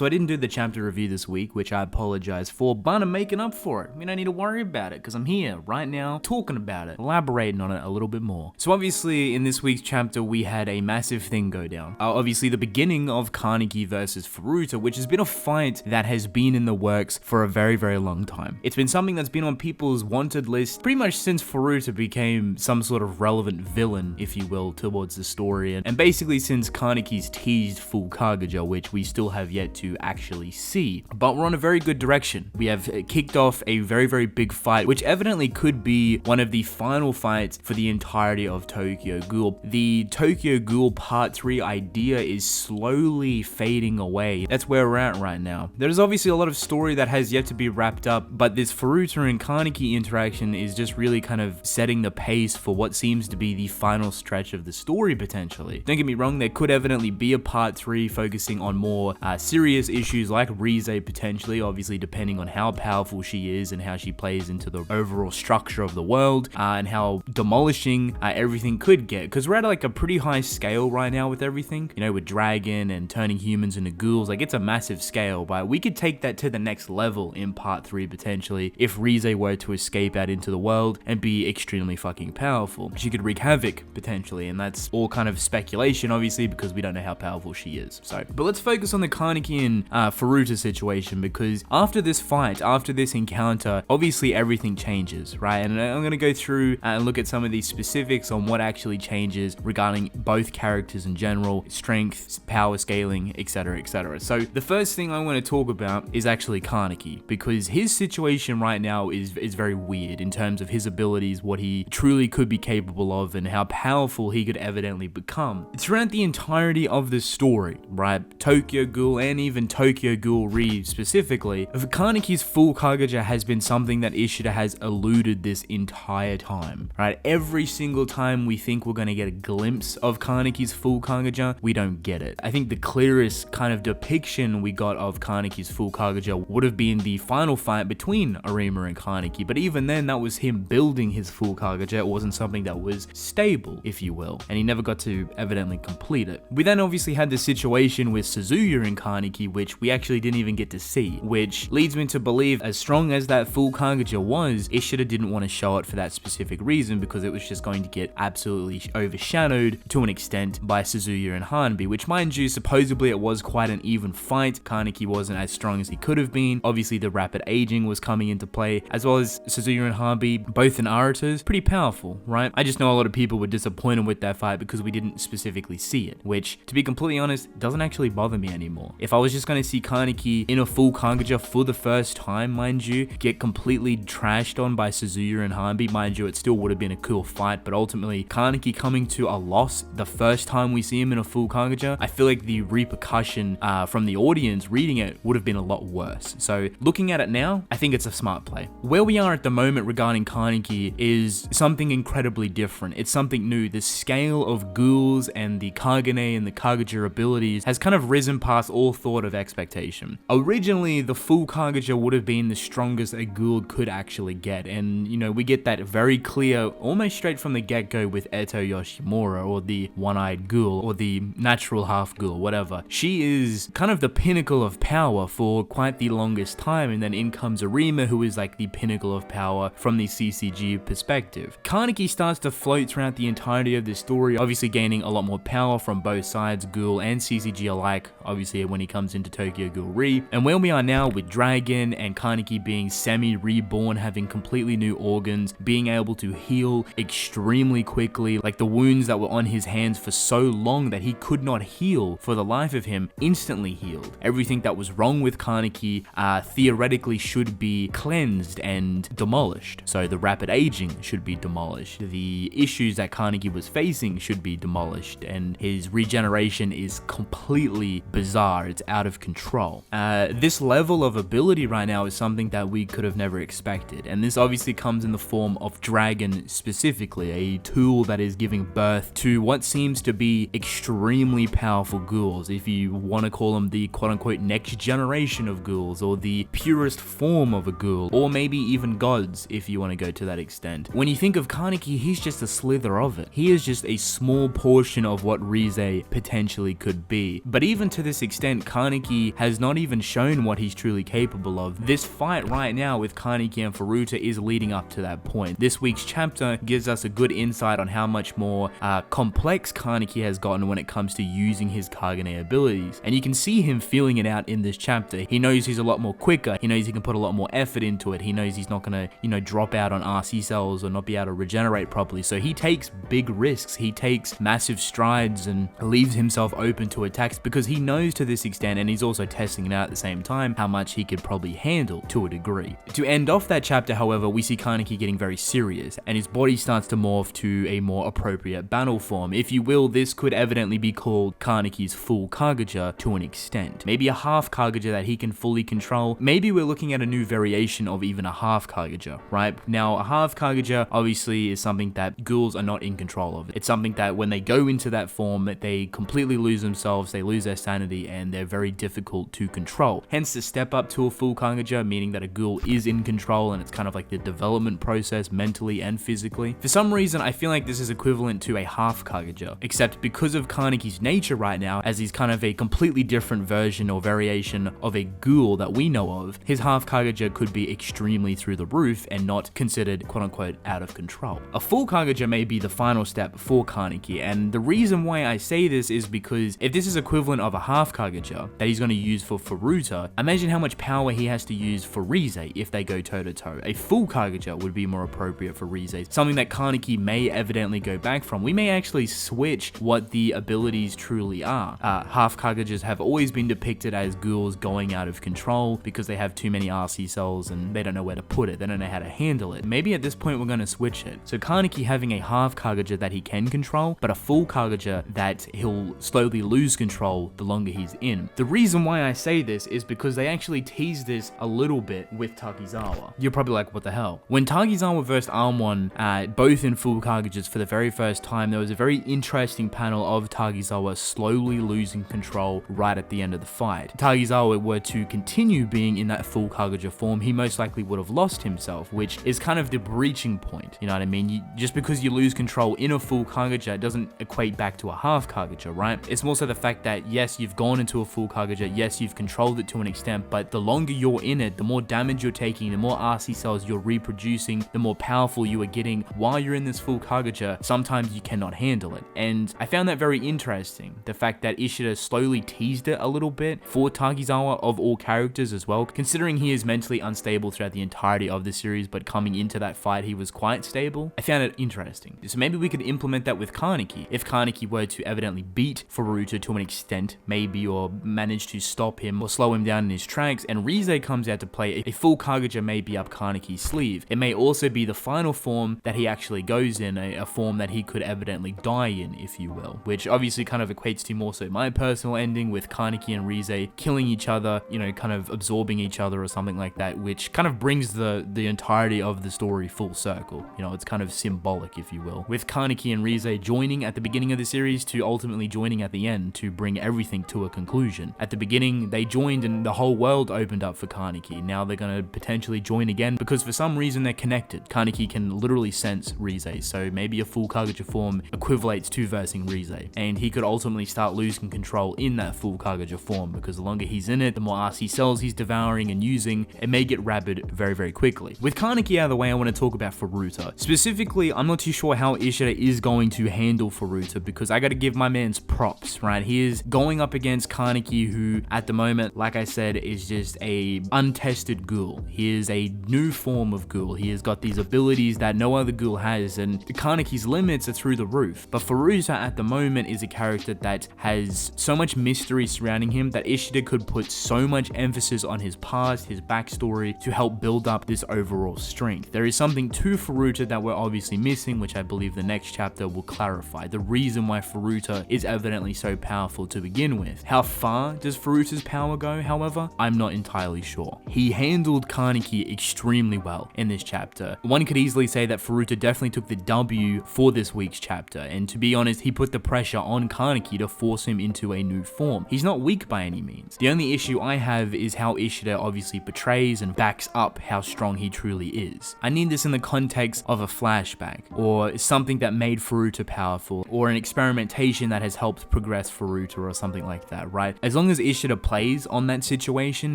So I didn't do the chapter review this week, which I apologize for, but I'm making up for it. You don't need to worry about it, because I'm here right now talking about it, elaborating on it a little bit more. So obviously in this week's chapter, we had a massive thing go down. Obviously the beginning of Kaneki versus Furuta, which has been a fight that has been in the works for a very, very long time. It's been something that's been on people's wanted list pretty much since Furuta became some sort of relevant villain, if you will, towards the story, and basically since Kaneki's teased full Kagura, which we still have yet to actually see. But we're on a very good direction. We have kicked off a very, very big fight, which evidently could be one of the final fights for the entirety of Tokyo Ghoul. The Tokyo Ghoul Part 3 idea is slowly fading away. That's where we're at right now. There's obviously a lot of story that has yet to be wrapped up, but this Furuta and Kaneki interaction is just really kind of setting the pace for what seems to be the final stretch of the story, potentially. Don't get me wrong, there could evidently be a Part 3 focusing on more serious issues like Rise, potentially, obviously depending on how powerful she is and how she plays into the overall structure of the world, and how demolishing everything could get, because we're at like a pretty high scale right now with everything, you know, with Dragon and turning humans into ghouls. Like, it's a massive scale, but we could take that to the next level in Part 3 potentially if Rise were to escape out into the world and be extremely fucking powerful. She could wreak havoc potentially, and that's all kind of speculation obviously because we don't know how powerful she is. So, but let's focus on the Kaneki and Furuta situation, because after this fight, after this encounter, obviously everything changes, right? And I'm going to go through and look at some of these specifics on what actually changes regarding both characters in general, strength, power scaling, etc, etc. So the first thing I want to talk about is actually Kaneki, because his situation right now is very weird in terms of his abilities, what he truly could be capable of, and how powerful he could evidently become. Throughout the entirety of this story, right, Tokyo Ghoul and even Tokyo Ghoul Re specifically, Kaneki's full Kagura has been something that Ishida has eluded this entire time, right? Every single time we think we're going to get a glimpse of Kaneki's full Kagura, we don't get it. I think the clearest kind of depiction we got of Kaneki's full Kagura would have been the final fight between Arima and Kaneki, but even then that was him building his full Kagura. It wasn't something that was stable, if you will, and he never got to evidently complete it. We then obviously had the situation with Suzuya and Kaneki, which we actually didn't even get to see, which leads me to believe, as strong as that full Kagura was, Ishida didn't want to show it for that specific reason, because it was just going to get absolutely overshadowed to an extent by Suzuya and Hanbi, which, mind you, supposedly it was quite an even fight. Kaneki wasn't as strong as he could have been. Obviously the rapid aging was coming into play, as well as Suzuya and Hanbi, both in Naruto's, pretty powerful, right? I just know a lot of people were disappointed with that fight because we didn't specifically see it, which, to be completely honest, doesn't actually bother me anymore. If I was just going to see Kaneki in a full Kagura for the first time, mind you, get completely trashed on by Suzuya and Hanbi, mind you, it still would have been a cool fight, but ultimately Kaneki coming to a loss the first time we see him in a full Kagura, I feel like the repercussion from the audience reading it would have been a lot worse. So looking at it now, I think it's a smart play. Where we are at the moment regarding Kaneki is something incredibly different. It's something new. The scale of ghouls and the Kagane and the Kagura abilities has kind of risen past all thought of expectation. Originally, the full Kagura would have been the strongest a ghoul could actually get, and you know, we get that very clear almost straight from the get-go with Eto Yoshimura, or the one-eyed ghoul, or the natural half ghoul, whatever. She is kind of the pinnacle of power for quite the longest time, and then in comes Arima, who is like the pinnacle of power from the CCG perspective. Kaneki starts to float throughout the entirety of this story, obviously gaining a lot more power from both sides, Ghoul and CCG alike, obviously when he comes into Tokyo Ghoul Re, and where we are now with Dragon and Kaneki being semi-reborn, having completely new organs, being able to heal extremely quickly, like the wounds that were on his hands for so long that he could not heal for the life of him, instantly healed. Everything that was wrong with Kaneki theoretically should be cleansed and demolished. So the rapid aging should be demolished. The issues that Kaneki was facing should be demolished, and his regeneration is completely bizarre. It's out of control. This level of ability right now is something that we could have never expected, and this obviously comes in the form of Dragon specifically, a tool that is giving birth to what seems to be extremely powerful ghouls, if you want to call them the quote-unquote next generation of ghouls, or the purest form of a ghoul, or maybe even gods if you want to go to that extent. When you think of Kaneki, he's just a slither of it. He is just a small portion of what Rise potentially could be. But even to this extent, Kaneki Kaneki has not even shown what he's truly capable of. This fight right now with Kaneki and Furuta is leading up to that point. This week's chapter gives us a good insight on how much more complex Kaneki has gotten when it comes to using his Kagane abilities. And you can see him feeling it out in this chapter. He knows he's a lot more quicker. He knows he can put a lot more effort into it. He knows he's not gonna, drop out on RC cells or not be able to regenerate properly. So he takes big risks. He takes massive strides and leaves himself open to attacks because he knows to this extent, and he's also testing it out at the same time, how much he could probably handle to a degree. To end off that chapter, however, we see Kaneki getting very serious, and his body starts to morph to a more appropriate battle form. If you will, this could evidently be called Kaneki's full Kagaja to an extent. Maybe a half Kagaja that he can fully control. Maybe we're looking at a new variation of even a half Kagaja, right? Now, a half Kagaja obviously is something that ghouls are not in control of. It's something that when they go into that form, they completely lose themselves, they lose their sanity, and they're very difficult to control. Hence the step up to a full Kagaja, meaning that a ghoul is in control, and it's kind of like the development process mentally and physically. For some reason, I feel like this is equivalent to a half Kagaja, except because of Kaneki's nature right now, as he's kind of a completely different version or variation of a ghoul that we know of, his half Kagaja could be extremely through the roof and not considered quote-unquote out of control. A full Kagaja may be the final step for Kaneki, and the reason why I say this is because if this is equivalent of a half Kagaja that he's going to use for Furuta, imagine how much power he has to use for Rize if they go toe-to-toe. A full Kagaja would be more appropriate for Rize, something that Kaneki may evidently go back from. We may actually switch what the abilities truly are. Half Kagajas have always been depicted as ghouls going out of control because they have too many RC cells and they don't know where to put it, they don't know how to handle it. Maybe at this point we're going to switch it. So Kaneki having a half Kagaja that he can control, but a full Kagaja that he'll slowly lose control the longer he's in. The reason why I say this is because they actually teased this a little bit with Takizawa. You're probably like, what the hell? When Takizawa versed Armon, both in full Kagajas for the very first time, there was a very interesting panel of Takizawa slowly losing control right at the end of the fight. If Takizawa were to continue being in that full Kagaja form, he most likely would have lost himself, which is kind of the breaching point. You know what I mean? Just because you lose control in a full Kagaja, it doesn't equate back to a half Kagaja, right? It's more so the fact that yes, you've gone into a full Kagaja, yes, you've controlled it to an extent, but the longer you're in it, the more damage you're taking, the more RC cells you're reproducing, the more powerful you are getting while you're in this full Kagaja. Sometimes you cannot handle it. And I found that very interesting. The fact that Ishida slowly teased it a little bit for Takizawa of all characters as well, considering he is mentally unstable throughout the entirety of the series, but coming into that fight, he was quite stable. I found it interesting. So maybe we could implement that with Kaneki. If Kaneki were to evidently beat Furuta to an extent, maybe, or manage to stop him or slow him down in his tracks, and Rize comes out to play, a full Kagaja may be up Kaneki's sleeve. It may also be the final form that he actually goes in, a form that he could evidently die in, if you will, which obviously kind of equates to more so my personal ending with Kaneki and Rize killing each other, kind of absorbing each other or something like that, which kind of brings the entirety of the story full circle. It's kind of symbolic, if you will, with Kaneki and Rize joining at the beginning of the series to ultimately joining at the end to bring everything to a conclusion. At the beginning, they joined and the whole world opened up for Kaneki. Now they're going to potentially join again because for some reason they're connected. Kaneki can literally sense Rize, so maybe a full Kagaja form equivalates to versing Rize, and he could ultimately start losing control in that full Kagaja form because the longer he's in it, the more RC cells he's devouring and using, it may get rabid very, very quickly. With Kaneki out of the way, I want to talk about Furuta. Specifically, I'm not too sure how Ishida is going to handle Furuta because I got to give my man's props, right? He is going up against Kaneki, who at the moment, like I said, is just a untested ghoul. He is a new form of ghoul. He has got these abilities that no other ghoul has, and Kaneki's limits are through the roof. But Furuta at the moment is a character that has so much mystery surrounding him that Ishida could put so much emphasis on his past, his backstory, to help build up this overall strength. There is something to Furuta that we're obviously missing, which I believe the next chapter will clarify. The reason why Furuta is evidently so powerful to begin with. How far does Furuta's power go, however? I'm not entirely sure. He handled Kaneki extremely well in this chapter. One could easily say that Furuta definitely took the W for this week's chapter, and to be honest, he put the pressure on Kaneki to force him into a new form. He's not weak by any means. The only issue I have is how Ishida obviously portrays and backs up how strong he truly is. I need this in the context of a flashback, or something that made Furuta powerful, or an experimentation that has helped progress Furuta or something like that, right? A as long as Ishida plays on that situation,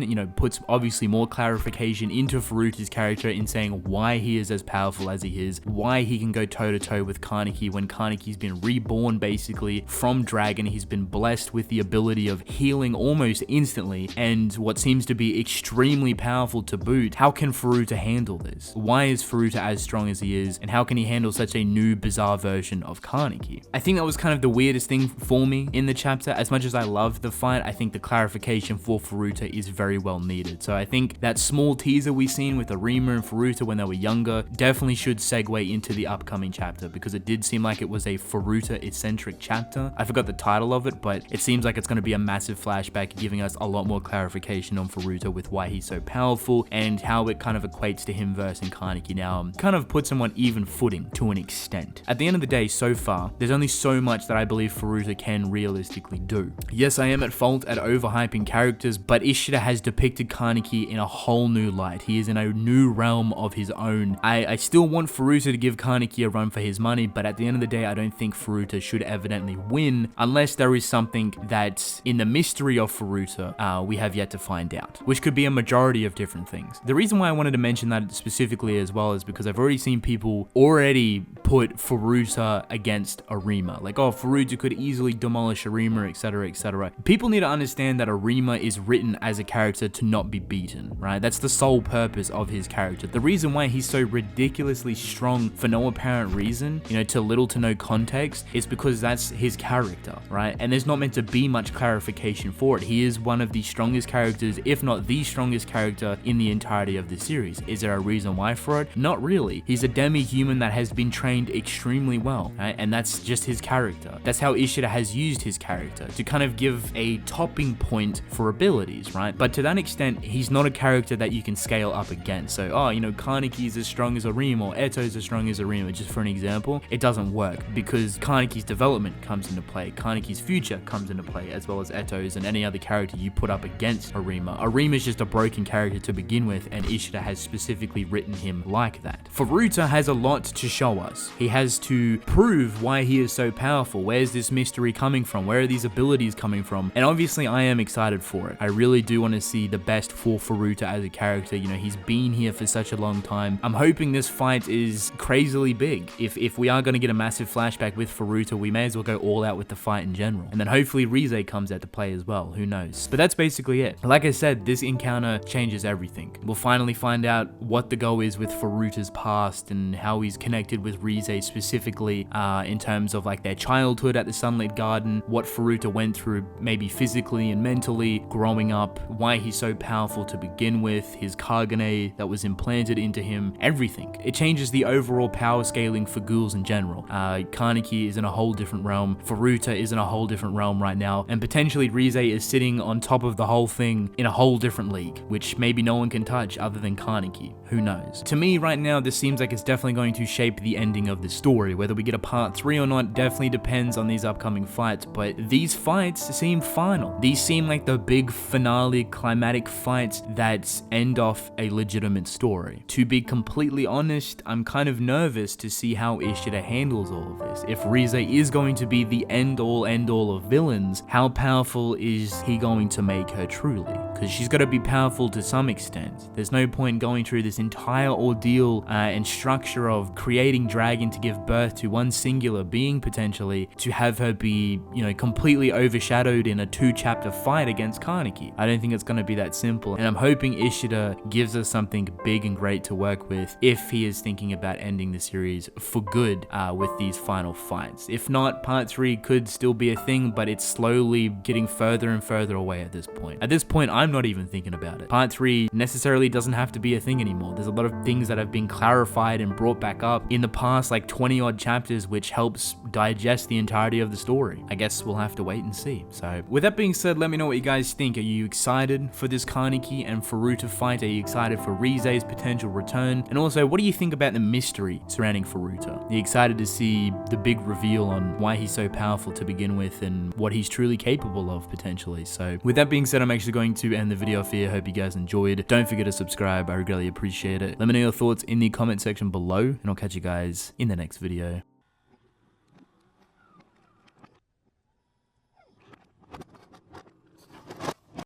you know, puts obviously more clarification into Furuta's character in saying why he is as powerful as he is, why he can go toe to toe with Kaneki when Kaneki's been reborn basically from Dragon. He's been blessed with the ability of healing almost instantly and what seems to be extremely powerful to boot. How can Furuta handle this? Why is Furuta as strong as he is, and how can he handle such a new bizarre version of Kaneki? I think that was kind of the weirdest thing for me in the chapter. As much as I loved the fight, I think the clarification for Furuta is very well needed. So I think that small teaser we seen with Arima and Furuta when they were younger definitely should segue into the upcoming chapter, because it did seem like it was a Furuta-eccentric chapter. I forgot the title of it, but it seems like it's going to be a massive flashback giving us a lot more clarification on Furuta with why he's so powerful and how it kind of equates to him versing Kaneki now. Kind of puts him on even footing to an extent. At the end of the day, so far, there's only so much that I believe Furuta can realistically do. Yes, I am at fault at overhyping characters, but Ishida has depicted Kaneki in a whole new light. He is in a new realm of his own. I still want Furuta to give Kaneki a run for his money, but at the end of the day, I don't think Furuta should evidently win unless there is something that in the mystery of Furuta we have yet to find out, which could be a majority of different things. The reason why I wanted to mention that specifically as well is because I've already seen people already put Furuta against Arima. Like, oh, Furuta could easily demolish Arima, etc, etc. People need to understand that Arima is written as a character to not be beaten, right? That's the sole purpose of his character. The reason why he's so ridiculously strong for no apparent reason, you know, to little to no context, is because that's his character, right? And there's not meant to be much clarification for it. He is one of the strongest characters, if not the strongest character in the entirety of the series. Is there a reason why for it? Not really. He's a demi-human that has been trained extremely well, right? And that's just his character. That's how Ishida has used his character, to kind of give a topping point for abilities, right? But to that extent, he's not a character that you can scale up against. So, oh, you know, Kaneki is as strong as Arima, or Eto is as strong as Arima, just for an example. It doesn't work because Kaneki's development comes into play. Kaneki's future comes into play, as well as Eto's and any other character you put up against Arima. Arima is just a broken character to begin with, and Ishida has specifically written him like that. Furuta has a lot to show us. He has to prove why he is so powerful. Where's this mystery coming from? Where are these abilities coming from? And obviously I am excited for it. I really do want to see the best for Furuta as a character. You know, he's been here for such a long time. I'm hoping this fight is crazily big. If we are going to get a massive flashback with Furuta, we may as well go all out with the fight in general. And then hopefully Rize comes out to play as well. Who knows? But that's basically it. Like I said, this encounter changes everything. We'll finally find out what the go is with Furuta's past and how he's connected with Rize specifically in terms of like their childhood at the Sunlit Garden, what Furuta went through maybe physically and mentally growing up, why he's so powerful to begin with, his Kagane that was implanted into him, everything. It changes the overall power scaling for ghouls in general. Kaneki is in a whole different realm, Furuta is in a whole different realm right now, and potentially Rize is sitting on top of the whole thing in a whole different league, which maybe no one can touch other than Kaneki. Who knows? To me right now, this seems like it's definitely going to shape the ending of the story. Whether we get a part 3 or not definitely depends on these upcoming fights, but these fights seem final. These seem like the big finale climatic fights that end off a legitimate story. To be completely honest, I'm kind of nervous to see how Ishida handles all of this. If Rize is going to be the end all of villains, how powerful is he going to make her truly? Because she's got to be powerful to some extent. There's no point going through this entire ordeal and structure of creating Dragon to give birth to one singular being potentially, to have her be, you know, completely overshadowed in a 2-chapter fight against Kaneki. I don't think it's going to be that simple, and I'm hoping Ishida gives us something big and great to work with if he is thinking about ending the series for good with these final fights. If not, part 3 could still be a thing, but it's slowly getting further and further away at this point. At this point, I'm not even thinking about it. Part 3 necessarily doesn't have to be a thing anymore. There's a lot of things that have been clarified and brought back up in the past like 20 odd chapters, which helps digest the entirety of the story. I guess we'll have to wait and see. So with that being said, let me know what you guys think. Are you excited for this Kaneki and Furuta fight? Are you excited for Rize's potential return? And also, what do you think about the mystery surrounding Furuta? Are you excited to see the big reveal on why he's so powerful to begin with and what he's truly capable of potentially? So with that being said, I'm actually going to end the video off here. Hope you guys enjoyed. Don't forget to subscribe. I really appreciate it. Let me know your thoughts in the comment section below, and I'll catch you guys in the next video.